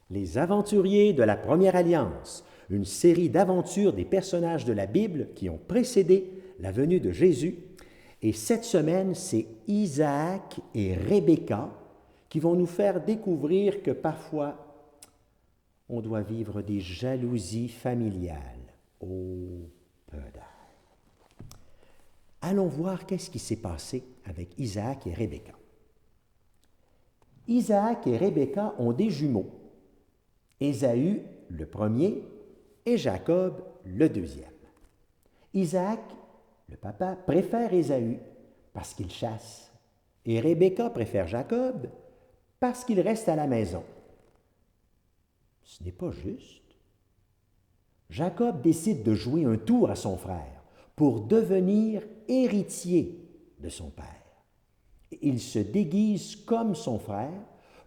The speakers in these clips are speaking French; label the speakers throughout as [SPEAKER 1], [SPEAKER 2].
[SPEAKER 1] Les aventuriers de la Première Alliance, une série d'aventures des personnages de la Bible qui ont précédé la venue de Jésus. Et cette semaine, c'est Isaac et Rebecca qui vont nous faire découvrir que parfois, on doit vivre des jalousies familiales. Oh, peu d'ail. Allons voir qu'est-ce qui s'est passé avec Isaac et Rebecca. Isaac et Rebecca ont des jumeaux, Ésaü le premier et Jacob le deuxième. Isaac, le papa, préfère Ésaü parce qu'il chasse et Rebecca préfère Jacob parce qu'il reste à la maison. Ce n'est pas juste. Jacob décide de jouer un tour à son frère pour devenir héritier de son père. Il se déguise comme son frère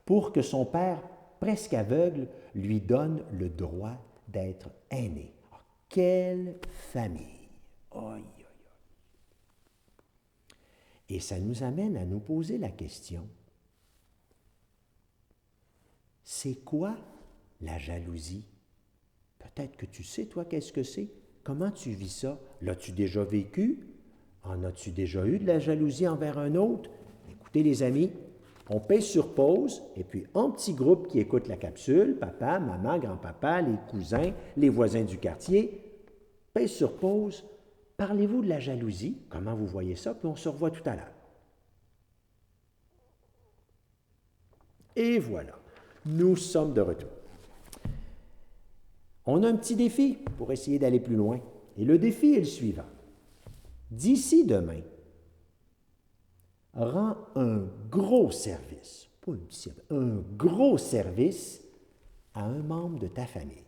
[SPEAKER 1] pour que son père, presque aveugle, lui donne le droit d'être aîné. Oh, quelle famille! Aïe, aïe, aïe. Et ça nous amène à nous poser la question, c'est quoi la jalousie? Peut-être que tu sais, toi, qu'est-ce que c'est? Comment tu vis ça? L'as-tu déjà vécu? En as-tu déjà eu de la jalousie envers un autre? Écoutez, les amis, on pèse sur pause, et puis en petit groupe qui écoute la capsule, papa, maman, grand-papa, les cousins, les voisins du quartier, pèse sur pause, parlez-vous de la jalousie? Comment vous voyez ça? Puis on se revoit tout à l'heure. Et voilà, nous sommes de retour. On a un petit défi pour essayer d'aller plus loin. Et le défi est le suivant. D'ici demain, rends un gros service, pas un petit service, un gros service à un membre de ta famille.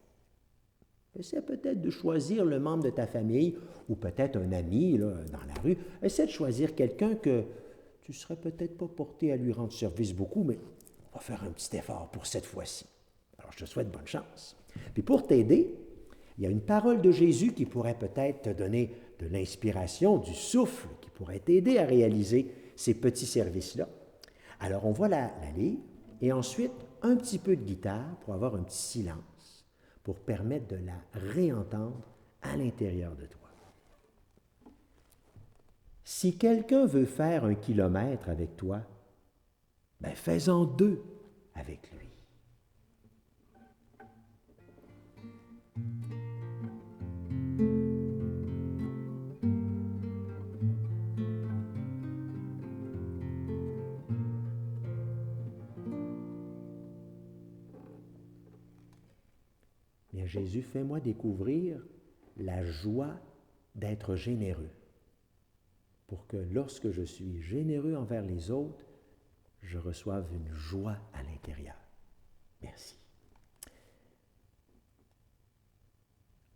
[SPEAKER 1] Essaie peut-être de choisir le membre de ta famille ou peut-être un ami là, dans la rue. Essaie de choisir quelqu'un que tu ne serais peut-être pas porté à lui rendre service beaucoup, mais on va faire un petit effort pour cette fois-ci. Alors, je te souhaite bonne chance. Puis pour t'aider, il y a une parole de Jésus qui pourrait peut-être te donner de l'inspiration, du souffle, qui pourrait t'aider à réaliser ces petits services-là. Alors, on va la lire et ensuite un petit peu de guitare pour avoir un petit silence, pour permettre de la réentendre à l'intérieur de toi. Si quelqu'un veut faire 1 kilomètre avec toi, ben fais-en 2 avec lui. Bien, Jésus, fais-moi découvrir la joie d'être généreux, pour que lorsque je suis généreux envers les autres, je reçoive une joie à l'intérieur. Merci.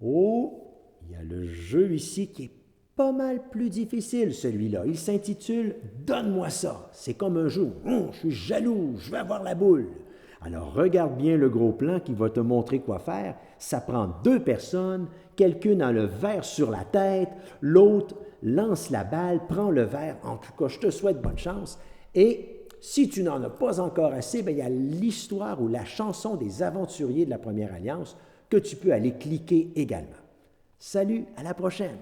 [SPEAKER 1] Oh, il y a le jeu ici qui est pas mal plus difficile, celui-là. Il s'intitule « Donne-moi ça ». C'est comme un jeu. Je suis jaloux, je vais avoir la boule. Alors, regarde bien le gros plan qui va te montrer quoi faire. Ça prend 2 personnes, quelqu'un a le verre sur la tête, l'autre lance la balle, prend le verre. En tout cas, je te souhaite bonne chance. Et si tu n'en as pas encore assez, bien, il y a l'histoire ou la chanson des aventuriers de la Première Alliance que tu peux aller cliquer également. Salut, à la prochaine!